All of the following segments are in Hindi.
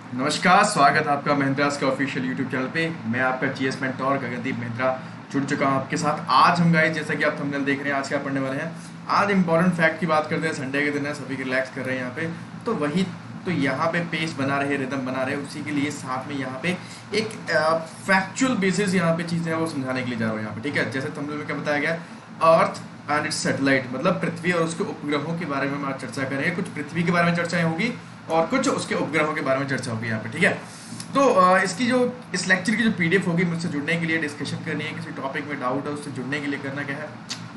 नमस्कार, स्वागत है आपका महिंद्रास के ऑफिशियल यूट्यूब चैनल पे। मैं आपका जीएस मेंटोर गगनदीप महिंद्रा जुड़ चुका हूँ आपके साथ। आज हम गाइस, जैसा कि आप थंबनेल देख रहे हैं, आज क्या पढ़ने वाले हैं। आज इंपॉर्टेंट फैक्ट की बात करते हैं। संडे के दिन है, सभी रिलैक्स कर रहे हैं यहाँ पे। तो वही तो यहाँ पे पेस बना रहे, रिदम बना रहे, उसी के लिए साथ में यहाँ पे एक फैक्चुअल बेसिस यहाँ पे चीज़ें हैं वो समझाने के लिए जा रहा हूँ यहाँ पे। ठीक है, जैसे थंबनेल में क्या बताया गया, अर्थ एंड इट्स सैटेलाइट, मतलब पृथ्वी और उसके उपग्रहों के बारे में हम आज चर्चा करेंगे। कुछ पृथ्वी के बारे में चर्चाएं होगी और कुछ उसके उपग्रहों के बारे में चर्चा होगी यहाँ पे। ठीक है, तो इसकी जो इस लेक्चर की जो पीडीएफ होगी, मुझसे जुड़ने के लिए, डिस्कशन करनी है, किसी टॉपिक में डाउट है, उससे जुड़ने के लिए करना क्या है,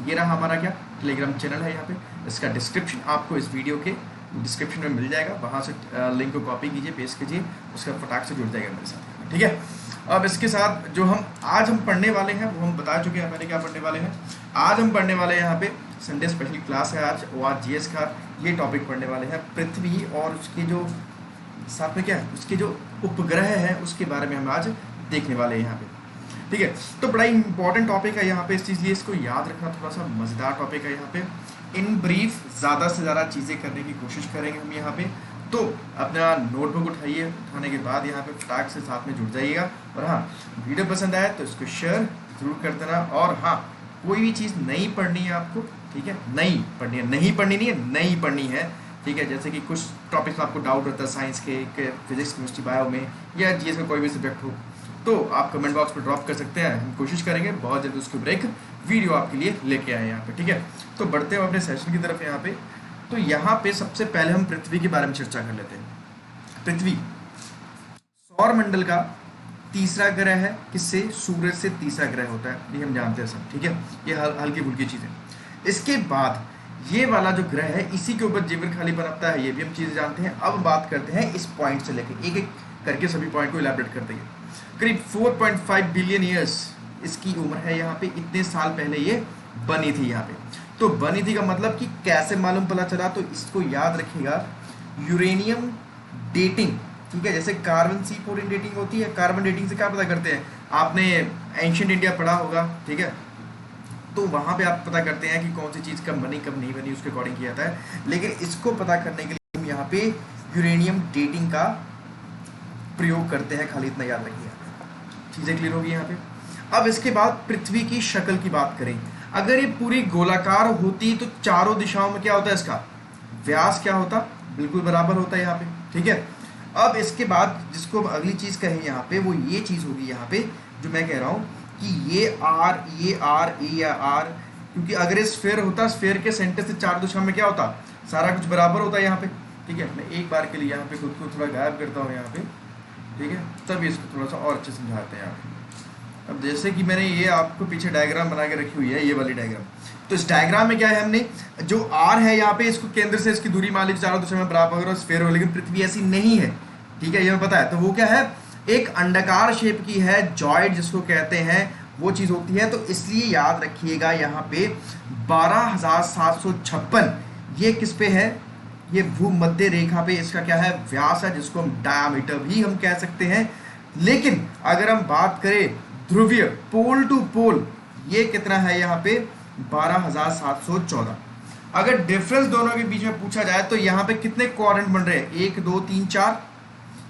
ये रहा हमारा क्या टेलीग्राम चैनल है यहाँ पे। इसका डिस्क्रिप्शन आपको इस वीडियो के डिस्क्रिप्शन में मिल जाएगा, वहाँ से लिंक को कॉपी कीजिए, पेस्ट कीजिए, उसका फटाक से जुड़ जाएगा मेरे साथ। ठीक है, अब इसके साथ जो हम पढ़ने वाले हैं वो हम बता चुके हैं पहले क्या पढ़ने वाले हैं। आज हम पढ़ने वाले हैं यहाँ पे संडे स्पेशल क्लास है आज, ORGS का ये टॉपिक पढ़ने वाले हैं। पृथ्वी और उसके जो साथ में क्या है, उसके जो उपग्रह है उसके बारे में हम आज देखने वाले हैं यहाँ पे। ठीक है, तो बड़ा इंपॉर्टेंट टॉपिक है यहाँ पे, इस चीज़ लिए इसको याद रखना थोड़ा सा मज़ेदार टॉपिक है यहाँ पे। इन ब्रीफ ज़्यादा से ज़्यादा चीज़ें करने की कोशिश करेंगे हम यहाँ पे। तो अपना नोटबुक उठाइए, उठाने के बाद यहाँ पे फटाक से साथ में जुड़ जाइएगा। और हाँ, वीडियो पसंद आए तो इसको शेयर ज़रूर कर देना। और हाँ, कोई भी चीज़ नहीं पढ़नी है आपको, ठीक है, नहीं पढ़नी है, नहीं पढ़नी नहीं है, नहीं पढ़नी है। ठीक है, जैसे कि कुछ टॉपिक्स में आपको डाउट रहता है साइंस के, फिजिक्स, केमिस्ट्री, बायो में, या जीएस में कोई भी सब्जेक्ट हो, तो आप कमेंट बॉक्स में ड्रॉप कर सकते हैं। हम कोशिश करेंगे बहुत जल्द उसके ऊपर एक वीडियो आपके लिए लेके आए यहाँ पे। ठीक है, तो बढ़ते हैं अपने सेशन की तरफ यहाँ पे। तो यहाँ पे सबसे पहले हम पृथ्वी के बारे में चर्चा कर लेते हैं। पृथ्वी सौर मंडल का तीसरा ग्रह है। किससे? सूरज से तीसरा ग्रह होता है, ये हम जानते हैं सब। ठीक है, ये हल्की फुल्की चीज़ें। इसके बाद ये वाला जो ग्रह है, इसी के ऊपर जीवन खाली बनता है, ये भी हम चीज़ें जानते हैं। अब बात करते हैं इस पॉइंट से लेकर एक एक करके सभी पॉइंट को इलैबोरेट करते हैं। करीब 4.5 बिलियन ईयर्स इसकी उम्र है यहाँ पे। इतने साल पहले ये बनी थी यहाँ पे। तो बनी थी का मतलब कि कैसे मालूम पता चला, तो इसको याद रखिएगा, यूरेनियम डेटिंग। ठीक है, जैसे कार्बन C14 डेटिंग होती है, कार्बन डेटिंग से क्या पता करते हैं, आपने एंशिएंट इंडिया पढ़ा होगा। ठीक है, तो वहाँ पे आप पता करते हैं कि कौन सी चीज़ कब बनी कब नहीं बनी, उसके अकॉर्डिंग किया जाता है। लेकिन इसको पता करने के लिए हम यहाँ पे यूरेनियम डेटिंग का प्रयोग करते हैं, खाली इतना याद रखिए। चीज़ें क्लियर होगी यहाँ पे। अब इसके बाद पृथ्वी की शक्ल की बात करें, अगर ये पूरी गोलाकार होती तो चारों दिशाओं में क्या होता है, इसका व्यास क्या होता, बिल्कुल बराबर होता है यहाँ पे। ठीक है, अब इसके बाद जिसको अगली चीज़ कहें यहाँ पे, वो ये चीज़ होगी यहाँ पे जो मैं कह रहा हूँ कि ये आर ए या आर, क्योंकि अगर ये स्फेयर होता, स्फेयर के सेंटर से चार दिशा में क्या होता, सारा कुछ बराबर होता है यहाँ पे। ठीक है, मैं एक बार के लिए यहाँ पे खुद को थोड़ा गायब करता हूँ यहाँ पे। ठीक है, तब इसको थोड़ा सा और अच्छे समझाते हैं यहाँ पे। अब जैसे कि मैंने ये आपको पीछे डायग्राम बना के रखी हुई है, ये वाली डायग्राम। तो इस डायग्राम में क्या है, हमने जो आर है यहाँ पे, इसको केंद्र से इसकी दूरी मान लीजिए चारों दिशा में बराबर और स्फेयर हो, लेकिन पृथ्वी ऐसी नहीं है। ठीक है, ये हमें पता है। तो वो क्या है, एक अंडाकार शेप की है, जॉइड जिसको कहते हैं, वो चीज़ होती है। तो इसलिए याद रखिएगा यहाँ पे 12,756 ये किस पे है, ये भूमध्य रेखा पे इसका क्या है, व्यास है, जिसको हम डायमीटर भी हम कह सकते हैं। लेकिन अगर हम बात करें ध्रुवीय, पोल टू पोल, ये कितना है यहाँ पे, 12,714। अगर डिफरेंस दोनों के बीच में पूछा जाए तो यहाँ पे कितने क्वाड्रेंट बन रहे हैं, 1 2 3 4।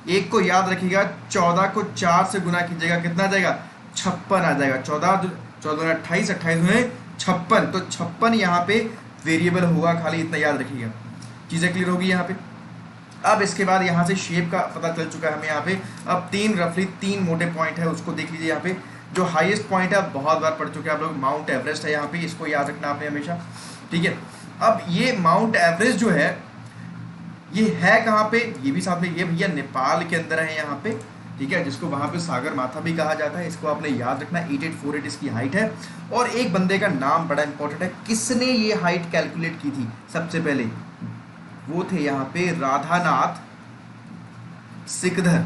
एक को याद रखिएगा, 14 को 4 से गुना कीजिएगा, कितना आ जाएगा, 56 आ जाएगा। 14 28 28 में 56, तो 56 यहाँ पे वेरिएबल होगा, खाली इतना याद रखिएगा। चीज़ें क्लियर होगी यहाँ पे। अब इसके बाद यहाँ से शेप का पता चल चुका है हमें यहाँ पे। अब रफली तीन मोटे पॉइंट है, उसको देख लीजिए यहाँ पे। जो हाईएस्ट पॉइंट है, बहुत बार पढ़ चुके हैं आप लोग, माउंट एवरेस्ट है यहाँ पे, इसको याद रखना आपने हमेशा। ठीक है, अब ये माउंट एवरेस्ट जो है, ये है कहाँ पे, ये भी साथ में, ये भैया नेपाल के अंदर है यहाँ पे। ठीक है, जिसको वहाँ पे सागर माथा भी कहा जाता है, इसको आपने याद रखना। 8848 इसकी हाइट है। और एक बंदे का नाम बड़ा इंपॉर्टेंट है, किसने ये हाइट कैलकुलेट की थी सबसे पहले, वो थे यहाँ पे राधानाथ सिकदर।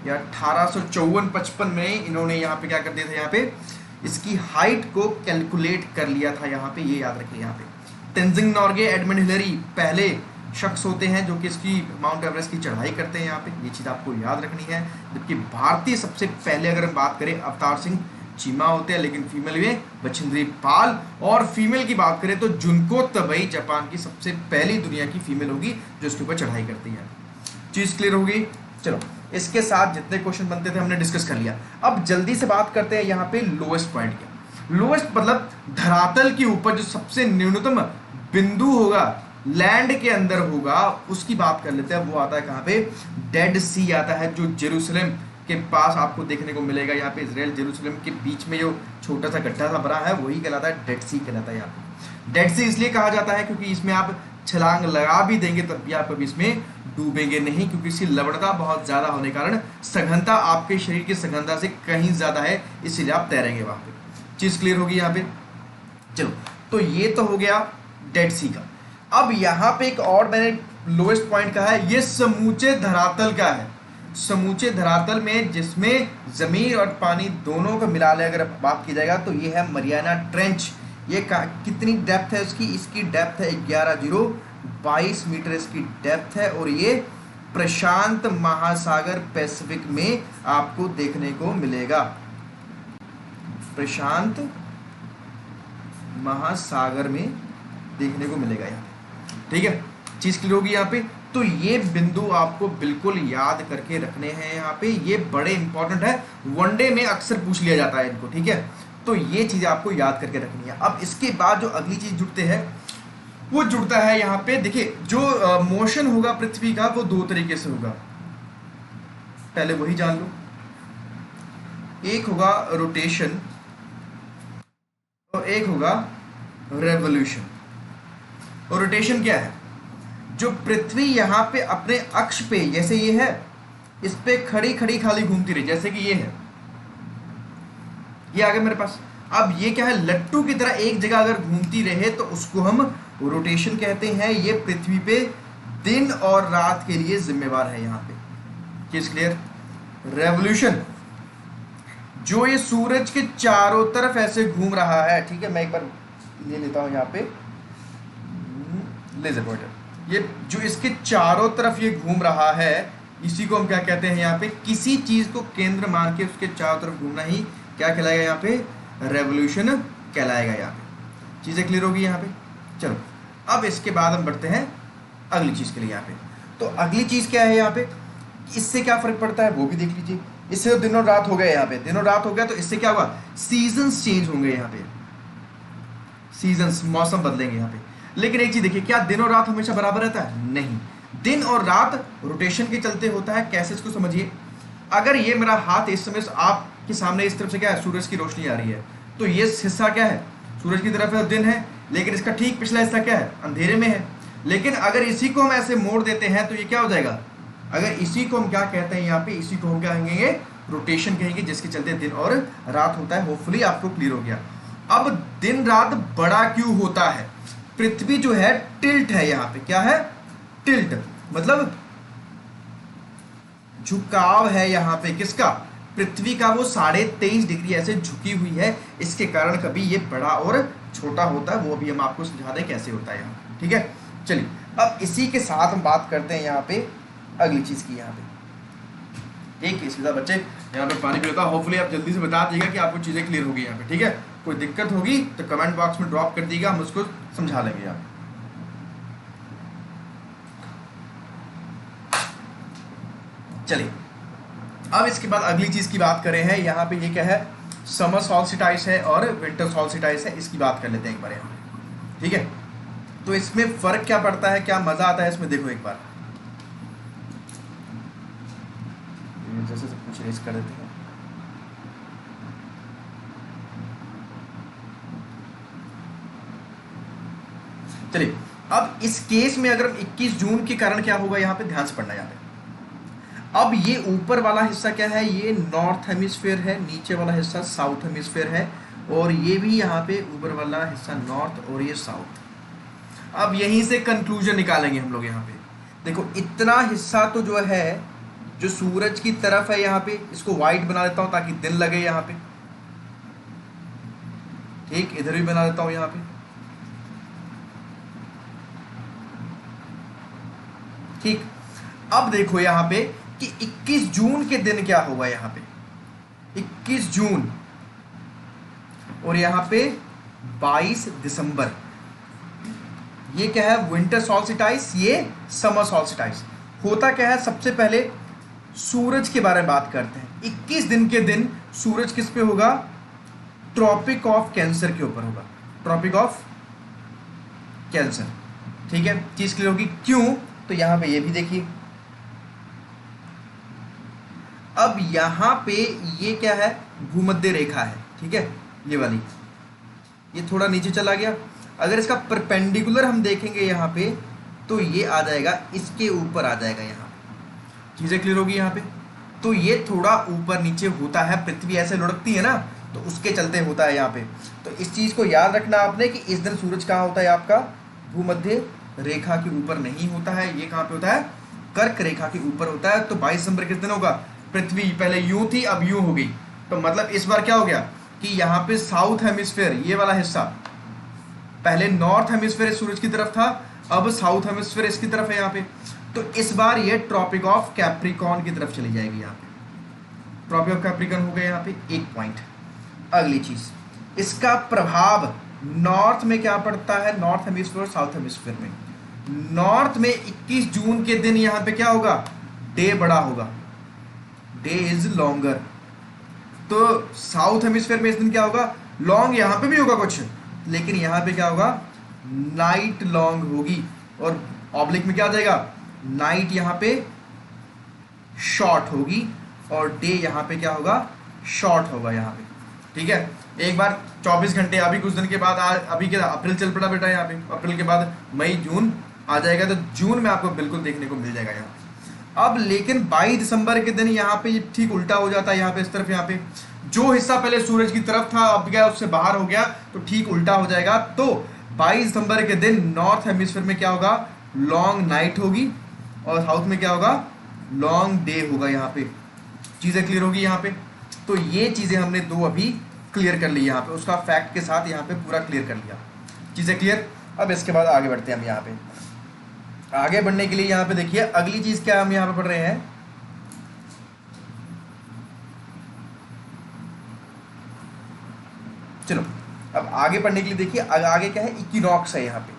या 1854-55 में इन्होंने यहाँ पे क्या कर दिया था, यहाँ पे इसकी हाइट को कैलकुलेट कर लिया था यहाँ पे, ये याद रखिए यहाँ पे। तेंजिंग नोर्गे, एडमंड हिलरी पहले शख्स होते हैं जो कि इसकी माउंट एवरेस्ट की चढ़ाई करते हैं यहाँ पे, ये चीज़ आपको याद रखनी है। जबकि भारतीय सबसे पहले अगर हम बात करें, अवतार सिंह चीमा होते हैं, लेकिन फीमेल में बछेंद्री पाल। और फीमेल की बात करें तो जुनको तबई जापान की सबसे पहली दुनिया की फीमेल होगी जो इसके ऊपर चढ़ाई करती है। चीज क्लियर होगी। चलो इसके साथ जितने क्वेश्चन बनते थे हमने डिस्कस कर लिया। अब जल्दी से बात करते हैं यहाँ पे लोएस्ट पॉइंट क्या। लोएस्ट मतलब धरातल के ऊपर जो सबसे न्यूनतम बिंदु होगा लैंड के अंदर होगा, उसकी बात कर लेते हैं। वो आता है कहाँ पे, डेड सी आता है, जो जेरूसलम के पास आपको देखने को मिलेगा। यहाँ पे इजराइल जेरूसलम के बीच में जो छोटा सा गड्ढा सा भरा है वही कहलाता है डेड सी कहलाता है। यहाँ पे डेड सी इसलिए कहा जाता है क्योंकि इसमें आप छलांग लगा भी देंगे तब भी आप कभी इसमें डूबेंगे नहीं, क्योंकि इसकी लवणता बहुत ज़्यादा होने के कारण सघनता आपके शरीर की सघनता से कहीं ज़्यादा है, इसीलिए आप तैरेंगे वहाँ पे। चीज़ क्लियर होगी यहाँ पे। चलो तो ये तो हो गया डेड सी का। अब यहाँ पे एक और मैंने लोएस्ट पॉइंट कहा है, ये समूचे धरातल का है। समूचे धरातल में जिसमें ज़मीन और पानी दोनों को मिला ले अगर बात की जाएगा तो ये है मरियाना ट्रेंच। ये कितनी डेप्थ है उसकी, इसकी डेप्थ है 11,022 मीटर इसकी डेप्थ है, और ये प्रशांत महासागर पैसिफिक में आपको देखने को मिलेगा। प्रशांत महासागर में देखने को मिलेगा यहाँ पे। ठीक है, चीज क्लियर होगी यहाँ पे। तो ये बिंदु आपको बिल्कुल याद करके रखने हैं यहाँ पे, ये बड़े इंपॉर्टेंट है, वनडे में अक्सर पूछ लिया जाता है इनको। ठीक है, तो ये चीजें आपको याद करके रखनी है। अब इसके बाद जो अगली चीज जुड़ते हैं वो जुड़ता है यहाँ पे, देखिए जो मोशन होगा पृथ्वी का वो दो तरीके से होगा, पहले वही जान लो। एक होगा रोटेशन और एक होगा रेवोल्यूशन। और रोटेशन क्या है, जो पृथ्वी यहाँ पे अपने अक्ष पे, जैसे ये है, इस पे खड़ी खड़ी खाली घूमती रही, जैसे कि ये है, ये आगे मेरे पास। अब ये क्या है, लट्टू की तरह एक जगह अगर घूमती रहे तो उसको हम रोटेशन कहते हैं। ये पृथ्वी पे दिन और रात के लिए जिम्मेवार है यहाँ पे। चीज क्लियर। रेवोल्यूशन, जो ये सूरज के चारों तरफ ऐसे घूम रहा है, ठीक है, मैं एक बार ले लेता हूं यहाँ पे लेजर पॉइंटर, ये जो इसके चारों तरफ ये घूम रहा है, इसी को हम क्या कहते हैं यहाँ पे, किसी चीज को केंद्र मान के उसके चारों तरफ घूमना ही क्या कहलाएगा यहाँ पे, रेवोल्यूशन कहलाएगा यहाँ पे। चीजें क्लियर होगी यहाँ पे। चलो अब इसके बाद हम बढ़ते हैं अगली चीज के लिए यहाँ पे। तो अगली चीज क्या है यहाँ पे, इससे क्या फर्क पड़ता है वो भी देख लीजिए। इससे तो दिन और रात हो गया यहाँ पे, दिन और रात हो गया, तो इससे क्या होगा, सीजन्स चेंज होंगे यहाँ पे, सीजन्स, मौसम बदलेंगे यहाँ पे। लेकिन एक चीज देखिए, क्या दिन और रात हमेशा बराबर रहता है? नहीं, दिन और रात रोटेशन के चलते होता है। कैसे, इसको समझिए। अगर ये मेरा हाथ इस समय आपके सामने इस तरफ से क्या है, सूरज की रोशनी आ रही है, तो ये हिस्सा क्या है, सूरज की तरफ है, दिन है, लेकिन इसका ठीक पिछला हिस्सा क्या है, अंधेरे में है। लेकिन अगर इसी को हम ऐसे मोड़ देते हैं तो ये क्या हो जाएगा, अगर इसी को हम क्या कहते हैं यहाँ पे, इसी को हम क्या कहेंगे, रोटेशन कहेंगे, जिसके चलते दिन और रात होता है। होपफुली आपको क्लियर हो गया। अब दिन रात बड़ा क्यों होता है, पृथ्वी जो है टिल्ट है यहाँ पे, क्या है, टिल्ट मतलब झुकाव है यहाँ पे, किसका, पृथ्वी का, वो 23.5 डिग्री ऐसे झुकी हुई है, इसके कारण कभी ये बड़ा और छोटा होता है, वो भी हम आपको समझा दें कैसे होता है यहाँ। ठीक है, चलिए अब इसी के साथ हम बात करते हैं यहाँ पे अगली चीज की यहाँ पे। ठीक है, इसके साथ बच्चे यहाँ पे पानी पीता, होपफुली आप जल्दी से बता दीजिएगा कि आपको चीजें क्लियर होगी यहाँ पे। ठीक है, कोई दिक्कत होगी तो कमेंट बॉक्स में ड्रॉप कर दीजिएगा, हम उसको समझा लेंगे आप। चलिए अब इसके बाद अगली चीज की बात करें हैं यहाँ पे, ये क्या है, समर सॉल्स्टिटाइस है और विंटर सॉल्स्टिटाइस है, इसकी बात कर लेते हैं एक बार यहाँ। ठीक है, तो इसमें फर्क क्या पड़ता है, क्या मजा आता है इसमें, देखो एक बार जैसे सब कुछ रेस कर देते हैं। चलिए अब इस केस में अगर 21 जून के कारण क्या होगा, यहाँ पे ध्यान से पढ़ना। यहाँ पे अब ये ऊपर वाला हिस्सा क्या है, ये नॉर्थ हेमिस्फीयर है, नीचे वाला हिस्सा साउथ हेमिस्फीयर है, और ये भी यहाँ पे ऊपर वाला हिस्सा नॉर्थ और ये साउथ। अब यहीं से कंक्लूजन निकालेंगे हम लोग यहाँ पे। देखो इतना हिस्सा तो जो है, जो सूरज की तरफ है यहाँ पे, इसको व्हाइट बना देता हूं ताकि दिन लगे यहाँ पे। ठीक, इधर भी बना देता हूं यहाँ पे। ठीक, अब देखो यहाँ पे कि 21 जून के दिन क्या होगा, यहाँ पे 21 जून और यहाँ पे 22 दिसंबर, ये क्या है, विंटर सॉल्स्टिटाइस, ये समर सॉल्स्टिटाइस। होता क्या है, सबसे पहले सूरज के बारे में बात करते हैं। 21 दिन के दिन सूरज किस पे होगा, ट्रॉपिक ऑफ कैंसर के ऊपर होगा, ट्रॉपिक ऑफ कैंसर। ठीक है, चीज क्लियर होगी क्यों, तो यहां पे ये भी देखिए, अब यहां पे ये क्या है, भूमध्य रेखा है। ठीक है, ये वाली, ये थोड़ा नीचे चला गया, अगर इसका परपेंडिकुलर हम देखेंगे यहाँ पे तो ये आ जाएगा, इसके ऊपर आ जाएगा यहाँ, चीजें क्लियर होगी यहाँ पे। तो ये थोड़ा ऊपर नीचे होता है, पृथ्वी ऐसे लुढ़कती है ना, तो उसके चलते होता है यहाँ पे। तो इस चीज को याद रखना आपने कि इस दिन सूरज कहाँ होता है आपका, भूमध्य रेखा के ऊपर नहीं होता है, ये कहाँ पे होता है, कर्क रेखा के ऊपर होता है। तो 22 दिसंबर किस दिन होगा, पृथ्वी पहले यूं थी अब यूं हो गई, तो मतलब इस बार क्या हो गया कि यहाँ पे साउथ हेमिस्फेयर, ये वाला हिस्सा, पहले नॉर्थ हेमिस्फेयर सूरज की तरफ था, अब साउथ हेमिस्फेयर इसकी तरफ है यहाँ पे। तो इस बार ये ट्रॉपिक ऑफ कैप्रिकॉर्न की तरफ चली जाएगी यहाँ पे, ट्रॉपिक ऑफ कैप्रिकॉर्न हो गया यहाँ पे एक पॉइंट। अगली चीज, इसका प्रभाव नॉर्थ में क्या पड़ता है, नॉर्थ हेमिस्फेयर और साउथ हेमिस्फेयर में। नॉर्थ में 21 जून के दिन यहाँ पे क्या होगा, डे बड़ा होगा, डे इज लॉन्गर। तो साउथ हेमिस्फेयर में इस दिन क्या होगा, लॉन्ग, यहाँ पे भी होगा कुछ, लेकिन यहाँ पे क्या होगा, नाइट लॉन्ग होगी, और ऑब्लिक में क्या आ जाएगा, नाइट यहाँ पे शॉर्ट होगी, और डे यहाँ पे क्या होगा, शॉर्ट होगा यहाँ पे। ठीक है, एक बार 24 घंटे, अभी कुछ दिन के बाद अभी के अप्रैल चल पड़ा बेटा यहाँ पे, अप्रैल के बाद मई जून आ जाएगा, तो जून में आपको बिल्कुल देखने को मिल जाएगा यहाँ। अब लेकिन 22 दिसंबर के दिन यहाँ पे ठीक उल्टा हो जाता है, यहाँ पे इस तरफ, यहाँ पे जो हिस्सा पहले सूरज की तरफ था अब गया उससे बाहर हो गया, तो ठीक उल्टा हो जाएगा। तो 22 दिसंबर के दिन नॉर्थ हेमिस्फीयर में क्या होगा, लॉन्ग नाइट होगी, और साउथ में क्या होगा, लॉन्ग डे होगा। यहाँ पे चीजें क्लियर होगी यहाँ पे। तो ये चीजें हमने दो अभी क्लियर कर ली यहाँ पे, उसका फैक्ट के साथ यहाँ पे पूरा क्लियर कर लिया, चीजें क्लियर। अब इसके बाद आगे बढ़ते हैं हम यहाँ पे। आगे बढ़ने के लिए यहाँ पे देखिए अगली चीज क्या हम यहाँ पे पढ़ रहे हैं, चलो अब आगे पढ़ने के लिए देखिए आगे क्या है, इक्विनॉक्स है यहाँ पे।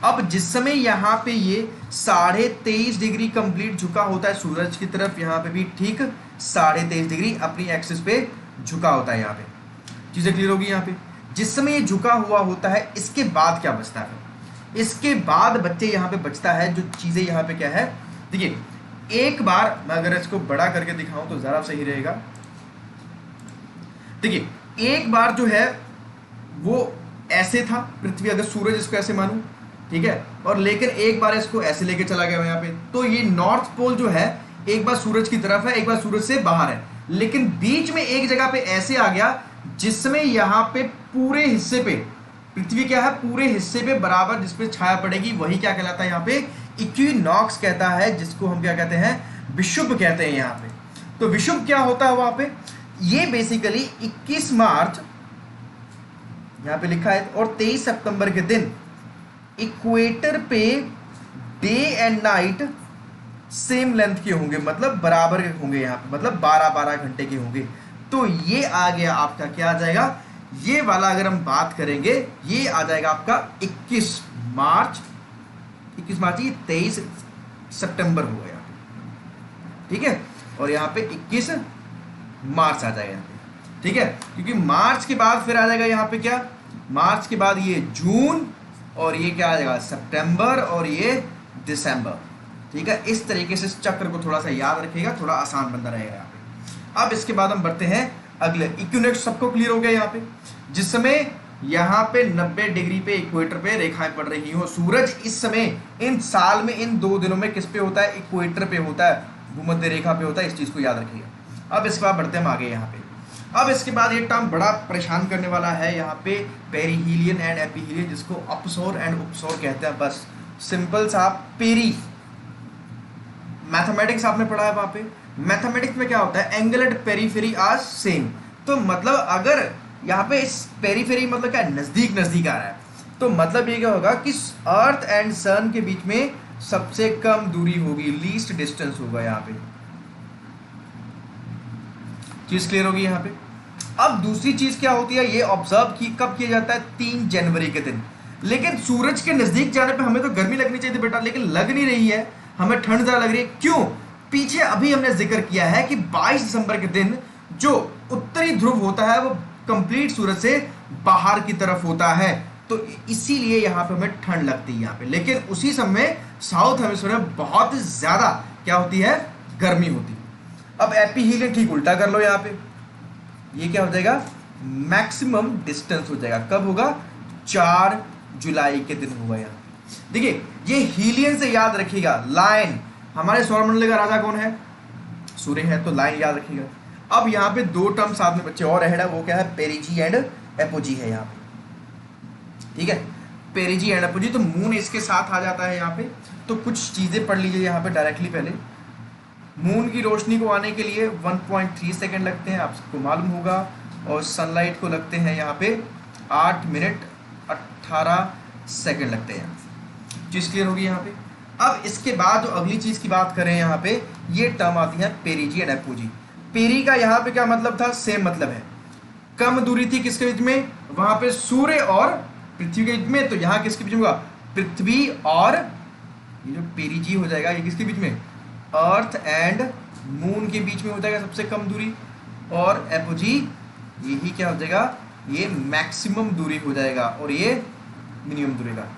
अब जिस समय यहाँ पे ये 23.5 डिग्री कंप्लीट झुका होता है सूरज की तरफ, यहाँ पे भी ठीक 23.5 डिग्री अपनी एक्सिस पे झुका होता है यहाँ पे, चीजें क्लियर होगी यहाँ पे। जिस समय ये झुका हुआ होता है इसके बाद क्या बचता है, इसके बाद बच्चे यहाँ पे बचता है जो चीजें यहाँ पे क्या है, देखिए एक बार मैं अगर इसको बड़ा करके दिखाऊं तो जरा सही रहेगा। देखिए एक बार जो है वो ऐसे था पृथ्वी, अगर सूरज इसको ऐसे मानूं, ठीक है, और लेकिन एक बार इसको ऐसे लेके चला गया यहाँ पे, तो ये नॉर्थ पोल जो है एक बार सूरज की तरफ है, एक बार सूरज से बाहर है, लेकिन बीच में एक जगह पे ऐसे आ गया जिसमें यहाँ पे पूरे हिस्से पे पृथ्वी क्या है, पूरे हिस्से पे बराबर जिस पे छाया पड़ेगी वही क्या कहलाता है यहाँ पे, इक्विनॉक्स कहता है, जिसको हम क्या कहते हैं, विषुव कहते हैं यहाँ पे। तो विषुव क्या होता है वहां पे, ये बेसिकली 21 मार्च यहाँ पे लिखा है और 23 सितंबर के दिन इक्वेटर पे day and night same length के होंगे, मतलब बराबर के होंगे यहाँ पे, मतलब 12-12 घंटे के होंगे। तो ये आ गया आपका, क्या आ जाएगा, ये वाला अगर हम बात करेंगे ये आ जाएगा आपका 21 मार्च, ये 23 सितंबर हो गया, ठीक है, और यहाँ पे 21 मार्च आ जाएगा यहाँ पे, ठीक है, क्योंकि मार्च के बाद फिर आ जाएगा यहाँ पे क्या, मार्च के बाद ये जून, और ये क्या आ जाएगा सितंबर, और ये दिसंबर, ठीक है। इस तरीके से इस चक्र को थोड़ा सा याद रखिएगा, थोड़ा आसान बनता रहेगा यहाँ पे। अब इसके बाद हम बढ़ते हैं अगले, इक्विनॉक्स सबको क्लियर हो गया यहाँ पे, जिस समय यहाँ पे 90 डिग्री पे इक्वेटर पे रेखाएं पड़ रही हो, सूरज इस समय इन साल में इन 2 दिनों में किस पे होता है, इक्वेटर पे होता है, भूमध्य रेखा पे होता है, इस चीज को याद रखिएगा। अब इसके बाद बढ़ते हैं हम आगे यहाँ पे। अब इसके बाद एक टर्म बड़ा परेशान करने वाला है यहाँ पे, पेरीहीलियन एंड एपीहीलियन, जिसको अपसौर एंड उपसौर कहते हैं, बस सिंपल सा पेरी। मैथमेटिक्स आपने पढ़ा है वहां पे, मैथमेटिक्स में क्या होता है, angle at periphery are same, तो मतलब अगर यहाँ पे इस पेरीफेरी मतलब क्या, नजदीक नजदीक आ रहा है, तो मतलब ये क्या होगा कि अर्थ एंड सन के बीच में सबसे कम दूरी होगी, लीस्ट डिस्टेंस होगा यहाँ पे, चीज क्लियर होगी यहाँ पे। अब दूसरी चीज क्या होती है, ये ऑब्जर्व की कब किया जाता है, 3 जनवरी के दिन, लेकिन सूरज के नजदीक जाने पे हमें तो गर्मी लगनी चाहिए थी बेटा, लेकिन लग नहीं रही है, हमें ठंड ज़्यादा लग रही है। क्यों? पीछे अभी हमने जिक्र किया है कि 22 दिसंबर के दिन जो उत्तरी ध्रुव होता है वो कंप्लीट सूरज से बाहर की तरफ होता है, तो इसीलिए यहाँ पे हमें ठंड लगती है यहाँ पे। लेकिन उसी समय साउथ हेमिस्फीयर में बहुत ज़्यादा क्या होती है, गर्मी होती है। अब एपीहीलियन ठीक उल्टा कर लो, यहाँ पे ये क्या हो जाएगा, मैक्सिमम डिस्टेंस हो जाएगा। कब होगा? 4 जुलाई के दिन होगा। यहाँ देखिए ये हीलियन से याद रखिएगा, लायन हमारे सौरमंडल का राजा कौन है? सूर्य है, तो लाइन याद रखिएगा। अब यहाँ पे 2 टर्म साथ में बच्चे और ऐड है, वो क्या है, पेरिजी एंड एपोजी है यहाँ पे, ठीक है, पेरिजी एंड एपोजी। तो मून इसके साथ आ जाता है यहाँ पे। तो कुछ चीज़ें पढ़ लीजिए यहाँ पे डायरेक्टली। पहले मून की रोशनी को आने के लिए 1.3 सेकेंड लगते हैं, आपको मालूम होगा, और सनलाइट को लगते हैं यहाँ पे 8 मिनट 18 सेकेंड लगते हैं। चीज़ क्लियर होगी यहाँ पे। अब इसके बाद जो अगली चीज़ की बात करें यहाँ पे, ये टर्म आती है पेरिजी एंड एपोजी। पेरी का यहाँ पे क्या मतलब था? सेम मतलब है, कम दूरी थी किसके बीच में? वहां पे सूर्य और पृथ्वी के बीच में। तो यहाँ किसके बीच में होगा? पृथ्वी और ये जो पेरिजी हो जाएगा ये किसके बीच में? अर्थ एंड मून के बीच में हो जाएगा सबसे कम दूरी। और एपोजी यही क्या हो जाएगा? ये मैक्सिमम दूरी हो जाएगा और ये मिनिमम दूरी का।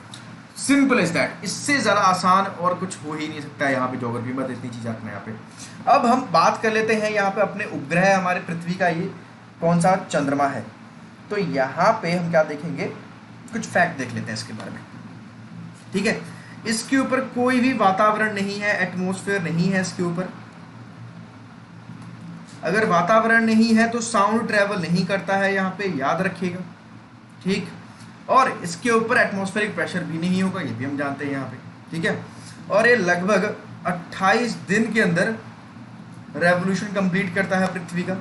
सिंपल इज दैट, इससे ज़्यादा आसान और कुछ हो ही नहीं सकता है यहाँ पे ज्योग्राफी में। इतनी चीज़ रखना है यहाँ पे। अब हम बात कर लेते हैं यहाँ पे अपने उपग्रह है हमारे पृथ्वी का, ये कौन सा? चंद्रमा है। तो यहाँ पे हम क्या देखेंगे, कुछ फैक्ट देख लेते हैं इसके बारे में, ठीक है। इसके ऊपर कोई भी वातावरण नहीं है, एटमॉस्फेयर नहीं है इसके ऊपर। अगर वातावरण नहीं है तो साउंड ट्रेवल नहीं करता है यहाँ पे, याद रखिएगा, ठीक। और इसके ऊपर एटमॉस्फेरिक प्रेशर भी नहीं होगा, ये भी हम जानते हैं यहाँ पे, ठीक है। और ये लगभग 28 दिन के अंदर रेवोल्यूशन कंप्लीट करता है पृथ्वी का।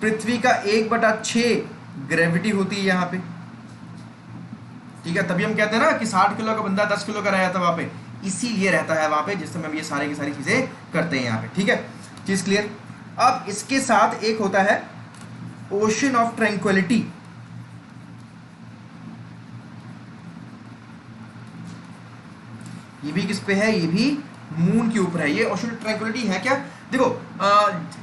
पृथ्वी का 1/6 ग्रेविटी होती है यहाँ पे, ठीक है। तभी हम कहते हैं ना कि 60 किलो का बंदा 10 किलो का रहता है वहाँ पे, इसीलिए रहता है वहाँ पे जिस समय हम ये सारी की सारी चीज़ें करते हैं यहाँ पे, ठीक है। चीज़ क्लियर। अब इसके साथ एक होता है ओशन ऑफ ट्रैंक्विलिटी। ये भी किस पे है? ये भी मून के ऊपर है। ये ओशन ऑफ ट्रैंक्विलिटी है क्या? देखो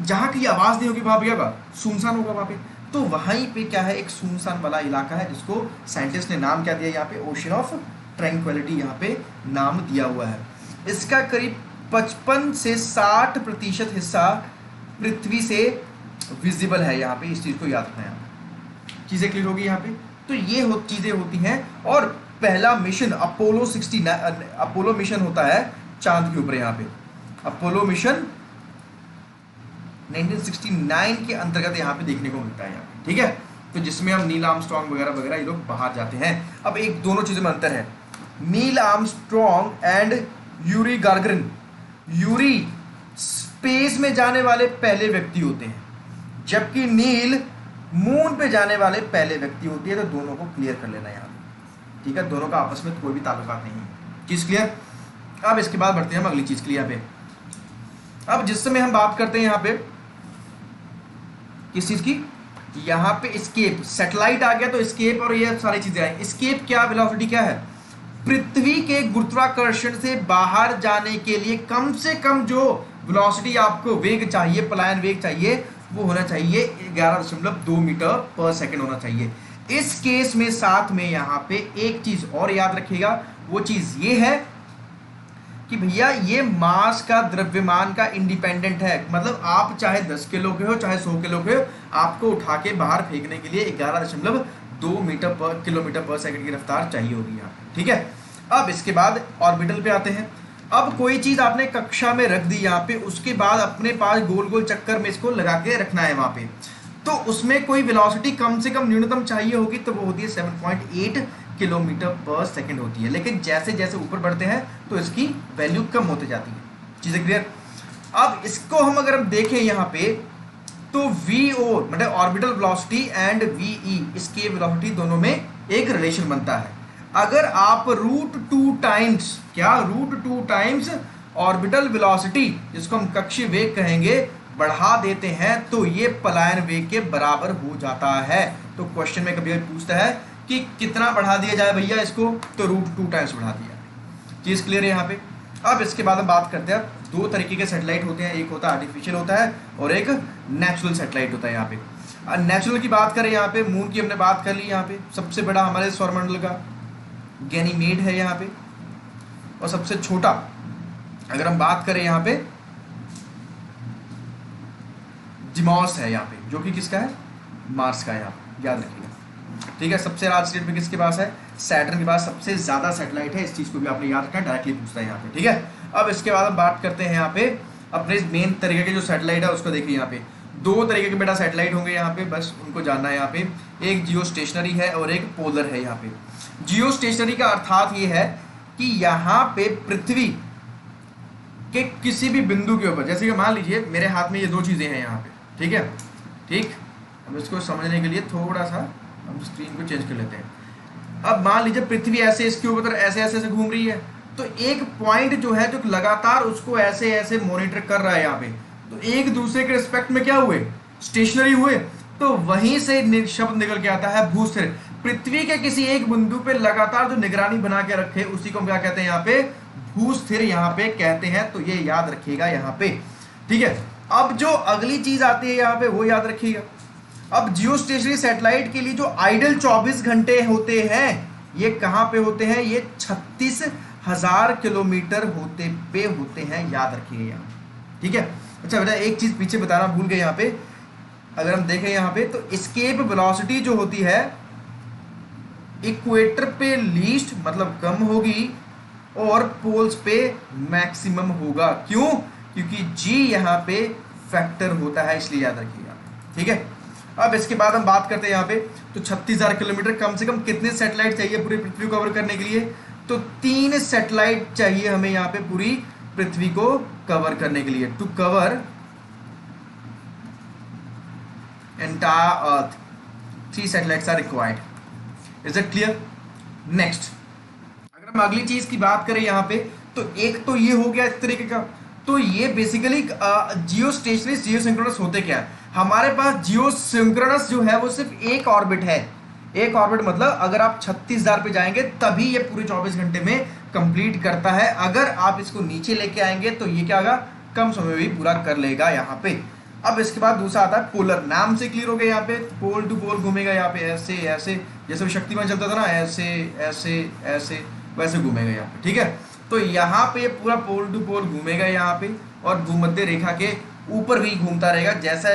जहाँ की आवाज़ नहीं होगी वहाँ पे क्या होगा? सुनसान होगा वहाँ पे। तो वहीं पे क्या है, एक सुनसान वाला इलाका है जिसको साइंटिस्ट ने नाम क्या दिया यहाँ पे? ओशन ऑफ ट्रैंक्विलिटी यहाँ पे नाम दिया हुआ है। इसका करीब 55 से 60% हिस्सा पृथ्वी से विजिबल है यहाँ पे। इस चीज़ को याद रखना है। चीज़ें क्लियर होगी यहाँ पे। तो ये चीज़ें होती हैं। और पहला मिशन अपोलो मिशन होता है चांद के ऊपर। यहाँ पे अपोलो मिशन 1969 के अंतर्गत यहाँ पे देखने को मिलता है यहाँ पे, ठीक है। तो जिसमें हम नील आर्मस्ट्रॉन्ग वगैरह वगैरह ये लोग बाहर जाते हैं। अब एक दोनों चीज़ों में अंतर है, Neil Armstrong and Yuri Gagarin. Yuri space में जाने वाले पहले व्यक्ति होते हैं, जबकि नील मून पे जाने वाले पहले व्यक्ति होती है। तो दोनों को क्लियर कर लेना यहाँ पे, ठीक है। दोनों का आपस में कोई भी ताल्लुकात नहीं है। चीज़ क्लियर। अब इसके बाद बढ़ते हैं हम अगली चीज़ के लिए यहाँ पे। अब जिस समय हम बात करते हैं यहाँ पे किस चीज़ की, यहाँ पे स्केप, सैटेलाइट आ गया तो स्केप और ये सारी चीज़ें आई। स्केप क्या, वेलोसिटी क्या है? पृथ्वी के गुरुत्वाकर्षण से बाहर जाने के लिए कम से कम जो वेलोसिटी आपको वेग चाहिए, पलायन वेग चाहिए, वो होना चाहिए 11.2 मीटर पर सेकेंड होना चाहिए। इस केस में साथ में यहाँ पे एक चीज़ और याद रखिएगा, वो चीज़ ये है कि भैया ये मास का, द्रव्यमान का इंडिपेंडेंट है। मतलब आप चाहे 10 किलो के हो चाहे 100 किलो के हो, आपको उठा के बाहर फेंकने के लिए 11.2 मीटर पर किलोमीटर पर सेकंड की रफ्तार चाहिए होगी यहाँ, ठीक है। अब इसके बाद ऑर्बिटल पे आते हैं। अब कोई चीज़ आपने कक्षा में रख दी यहाँ पे, उसके बाद अपने पास गोल गोल चक्कर में इसको लगा के रखना है वहाँ पे, तो उसमें कोई वेलोसिटी कम से कम न्यूनतम चाहिए होगी, तो वो होती है 7.8 किलोमीटर पर सेकंड होती है। लेकिन जैसे जैसे ऊपर बढ़ते हैं तो इसकी वैल्यू कम होती जाती है। चीज़ें क्लियर। अब इसको हम अगर हम देखें यहाँ पे, तो VO मतलब ऑर्बिटल वेलोसिटी एंड VE, इसके वेलोसिटी दोनों में एक रिलेशन बनता है। अगर आप √2 टाइम्स, क्या √2 टाइम्स ऑर्बिटल वेलोसिटी, जिसको हम कक्षीय वेग कहेंगे, बढ़ा देते हैं तो ये पलायन वेग के बराबर हो जाता है। तो क्वेश्चन में कभी पूछता है कि कितना बढ़ा दिया जाए भैया इसको, तो √2 टाइम्स बढ़ा दिया। चीज़ क्लियर है यहाँ पे। अब इसके बाद हम बात करते हैं, दो तरीके के सैटेलाइट होते हैं, एक होता है आर्टिफिशियल होता है और एक नेचुरल सैटेलाइट होता है। यहाँ पे नेचुरल की बात करें, यहाँ पे मून की हमने बात कर ली, यहाँ पे सबसे बड़ा हमारे सौरमंडल का गैनीमेड है यहाँ पे, और सबसे छोटा अगर हम बात करें यहाँ पे डिमॉस है यहाँ पे, जो कि किसका है, मार्स का है, यहाँ पे याद रखिएगा। ठीक है, सबसे लार्ज स्टेट में किसके पास है, सैटर्न के पास सबसे ज्यादा सैटेलाइट है, इस चीज को भी आपने याद रखना, डायरेक्टली पूछता है यहाँ पे। ठीक है, अब इसके बाद हम बात करते हैं यहाँ पे अपने मेन तरीके के जो सैटेलाइट है उसको देखिए। यहाँ पे दो तरीके के बेटा सैटेलाइट होंगे यहाँ पे, बस उनको जानना है। यहाँ पे एक जियो स्टेशनरी है और एक पोलर है। यहाँ पे जियो स्टेशनरी का अर्थात ये है कि यहाँ पे पृथ्वी के किसी भी बिंदु के ऊपर, जैसे कि मान लीजिए मेरे हाथ में ये दो चीजें हैं यहाँ पे, ठीक है, ठीक, अब इसको समझने के लिए थोड़ा सा हम स्क्रीन को चेंज कर लेते हैं। अब मान लीजिए पृथ्वी ऐसे इसके ऊपर ऐसे ऐसे ऐसे घूम रही है, तो एक पॉइंट जो है जो लगातार उसको ऐसे ऐसे मॉनिटर कर रहा है यहाँ पे, तो एक दूसरे के रिस्पेक्ट में क्या हुए, स्टेशनरी हुए, तो वहीं से शब्द निकल के आता है भूस्थिर। पृथ्वी के किसी एक बिंदु पे लगातार जो निगरानी बना के रखे उसी को हम क्या कहते हैं, यहाँ पे भूस्थिर यहाँ पे कहते हैं, तो ये याद रखिएगा यहाँ पे। ठीक है, अब जो अगली चीज आती है यहाँ पे वो याद रखिएगा। अब जियो स्टेशनरी सैटेलाइट के लिए जो आइडल 24 घंटे होते हैं, ये कहां पे होते हैं, ये 36,000 किलोमीटर पे होते हैं, याद रखिए यहाँ। ठीक है, अच्छा बेटा एक चीज पीछे बताना भूल गए, यहाँ पे अगर हम देखें यहाँ पे तो एस्केप वेलोसिटी जो होती है इक्वेटर पे लीस्ट मतलब कम होगी और पोल्स पे मैक्सिमम होगा। क्यों, क्योंकि जी यहाँ पे फैक्टर होता है, इसलिए याद रखिएगा। ठीक है, अब इसके बाद हम बात करते हैं यहाँ पे, तो 36,000 किलोमीटर कम से कम कितने सैटेलाइट चाहिए पूरी पृथ्वी को कवर करने के लिए, तो 3 सैटेलाइट चाहिए हमें यहाँ पे पूरी पृथ्वी को कवर करने के लिए, to cover entire earth 3 satellites are required. Is it clear? Next अगर हम अगली चीज की बात करें यहाँ पे, तो एक तो ये हो गया इस तरीके का, तो ये बेसिकली जियो स्टेशनरी जियो सिंक्रोनस होते क्या है, हमारे पास जियो सिंक्रोनस जो है वो सिर्फ एक ऑर्बिट है। एक ऑर्बिट मतलब अगर आप 36,000 पे जाएंगे तभी ये पूरे 24 घंटे में कंप्लीट करता है। अगर आप इसको नीचे लेके आएंगे तो ये क्या होगा, कम समय में भी पूरा कर लेगा यहाँ पे। अब इसके बाद दूसरा आता है पोलर, नाम से क्लियर हो गया, यहाँ पे पोल टू पोल घूमेगा, यहाँ पे ऐसे ऐसे, जैसे शक्तिमान चलता था ना, ऐसे ऐसे ऐसे वैसे घूमेगा यहाँ पे। ठीक है, तो यहाँ पे पूरा पोल टू पोल घूमेगा यहाँ पे, और भूमध्य रेखा के ऊपर भी घूमता रहेगा, जैसा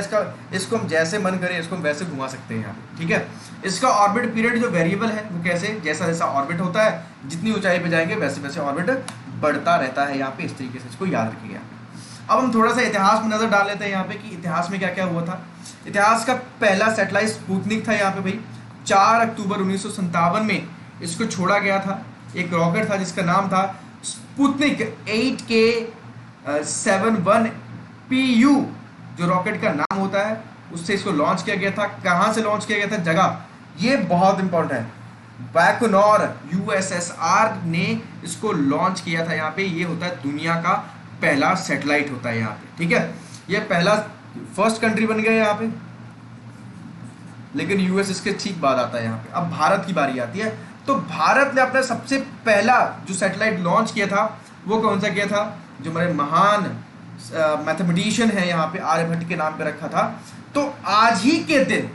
इसको हम जैसे मन करें इसको हम वैसे घुमा सकते हैं यहाँ पे। ठीक है, इसका ऑर्बिट पीरियड जो वेरिएबल है वो कैसे, जैसा जैसा ऑर्बिट होता है जितनी ऊंचाई पे जाएंगे वैसे वैसे ऑर्बिट बढ़ता रहता है यहाँ पे, इस तरीके से इसको याद रखिएगा। अब हम थोड़ा सा इतिहास में नजर डाल लेते हैं यहाँ पे कि इतिहास में क्या क्या हुआ था। इतिहास का पहला सैटेलाइट स्पुतनिक था यहाँ पे भाई, 4 अक्टूबर 1957 में इसको छोड़ा गया था। एक रॉकेट था जिसका नाम था स्पुतनिक 8K71 PU, जो रॉकेट का नाम होता है, उससे इसको लॉन्च किया गया था। कहां से लॉन्च किया गया था, जगह ये बहुत इंपॉर्टेंट है, बैकोनॉर USSR ने इसको लॉन्च किया था यहाँ पे। ये होता है दुनिया का पहला सैटेलाइट होता है यहाँ पे। ठीक है, ये पहला फर्स्ट कंट्री बन गया यहाँ पे, लेकिन यूएस इसके ठीक बाद आता है यहाँ पे। अब भारत की बारी आती है, तो भारत ने अपना सबसे पहला जो सैटेलाइट लॉन्च किया था वो कौन सा किया था, जो हमारे महान मैथमेटिशियन है यहाँ पे आर्यभट्ट के नाम पे रखा था। तो आज ही के दिन,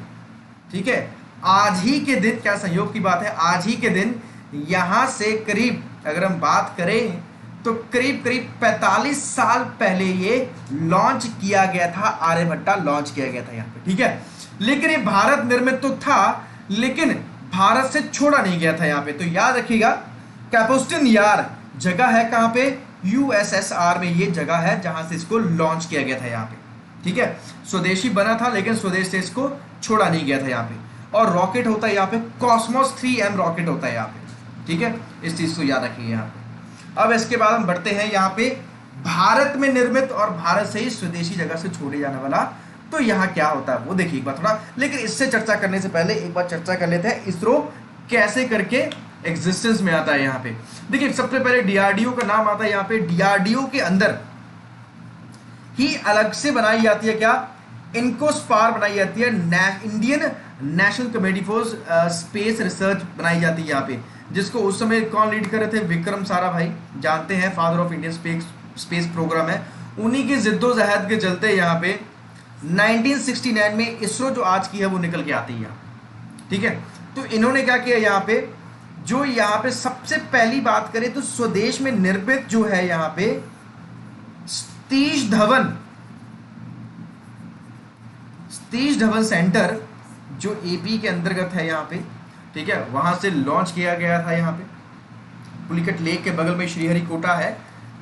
ठीक है, आज ही के दिन, क्या संयोग की बात है, आज ही के दिन यहाँ से करीब अगर हम बात करें तो करीब करीब 45 साल पहले ये लॉन्च किया गया था, आर्यभट्टा लॉन्च किया गया था यहाँ पे। ठीक है, लेकिन ये भारत निर्मित तो था, लेकिन भारत से छोड़ा नहीं गया था यहाँ पे। तो याद रखिएगा, कैपुस्टन यार जगह है कहाँ पे, USSR में ये जगह है जहां से इसको लॉन्च किया गया था यहाँ पे। ठीक है, स्वदेशी बना था लेकिन स्वदेश से इसको छोड़ा नहीं गया था यहाँ पे। और रॉकेट होता है यहाँ पे कॉस्मोस 3M रॉकेट होता है यहाँ पे। ठीक है, इस चीज को याद रखिए यहाँ पे। अब इसके बाद हम बढ़ते हैं यहाँ पे भारत में निर्मित और भारत से ही स्वदेशी जगह से छोड़े जाने वाला, तो यहाँ क्या होता है वो देखिए एक बार थोड़ा। लेकिन इससे चर्चा करने से पहले एक बार चर्चा कर लेते हैं इसरो कैसे करके एग्जिस्टेंस में आता है यहाँ पे। देखिए सबसे पहले DRDO का नाम आता है यहाँ पे। DRDO के अंदर ही अलग से बनाई जाती है क्या, इनकोस्पार बनाई जाती है, Indian national committee for space research बनाई जाती है यहाँ पे। जिसको उस समय कौन लीड कर रहे थे, विक्रम साराभाई, जानते हैं father of Indian space programme है। उन्हीं की जिद्दोजहद के चलते यहाँ पे 1969 में इसरो जो आज की है वो निकल के आती है यहाँ, ठीक है। तो इन्होंने क्या किया यहाँ पे, जो यहाँ पे सबसे पहली बात करें तो स्वदेश में निर्मित जो है यहाँ पे सतीश धवन सेंटर जो एपी के अंतर्गत है यहाँ पे, ठीक है, वहां से लॉन्च किया गया था यहाँ पे। पुलिकट लेक के बगल में श्रीहरिकोटा है,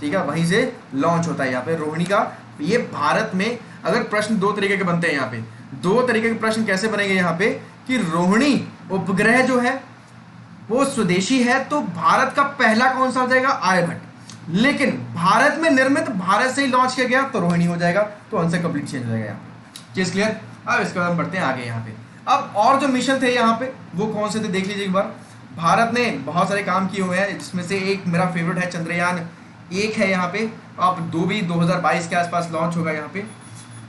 ठीक है, वहीं से लॉन्च होता है यहाँ पे रोहिणी का। ये भारत में अगर प्रश्न दो तरीके के बनते हैं यहाँ पे, दो तरीके के प्रश्न कैसे बनेंगे यहाँ पे कि रोहिणी उपग्रह जो है वो स्वदेशी है तो भारत का पहला कौन सा हो जाएगा, आर्यभट्ट। लेकिन भारत में निर्मित, भारत से ही लॉन्च किया गया तो रोहिणी हो जाएगा। तो आंसर कंप्लीट चेंज हो जाएगा यहाँ पे। चीज क्लियर। अब इसके बाद हम बढ़ते हैं आगे यहाँ पे। अब और जो मिशन थे यहाँ पे वो कौन से थे देख लीजिए एक बार। भारत ने बहुत सारे काम किए हुए हैं, जिसमें से एक मेरा फेवरेट है चंद्रयान 1 है यहाँ पे। अब 2 भी 2022 के आसपास लॉन्च होगा यहाँ पे।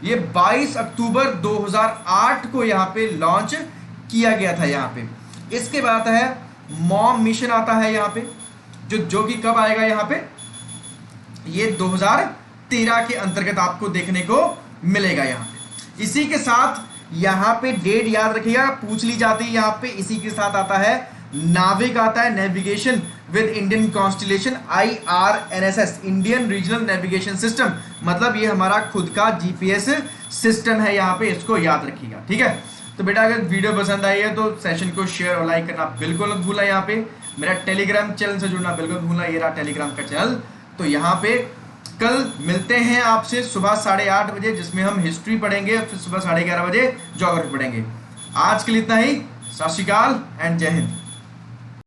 ये 22 अक्टूबर 2008 को यहाँ पे लॉन्च किया गया था यहाँ पे। इसके बाद है मॉम मिशन आता है यहाँ पे, जो कि कब आएगा यहाँ पे, ये 2013 के अंतर्गत आपको देखने को मिलेगा यहाँ पे। इसी के साथ यहाँ पे डेट याद रखिएगा, पूछ ली जाती है यहाँ पे। इसी के साथ आता है नाविक, आता है navigation with Indian constellation, IRNSS, Indian regional navigation system. मतलब ये हमारा खुद का जीपीएस सिस्टम है यहाँ पे, इसको याद रखिएगा, ठीक है। तो बेटा अगर वीडियो पसंद आई है तो सेशन को शेयर और लाइक करना बिल्कुल मत भूलना। यहाँ पे मेरा टेलीग्राम चैनल से जुड़ना बिल्कुल मत भूलना, ये रहा टेलीग्राम का चैनल। तो यहाँ पे कल मिलते हैं आपसे सुबह 8:30 बजे, जिसमें हम हिस्ट्री पढ़ेंगे, फिर सुबह 11:30 बजे ज्योग्राफी पढ़ेंगे। आज के लिए इतना ही। सत श्री अकाल एंड जय हिंद।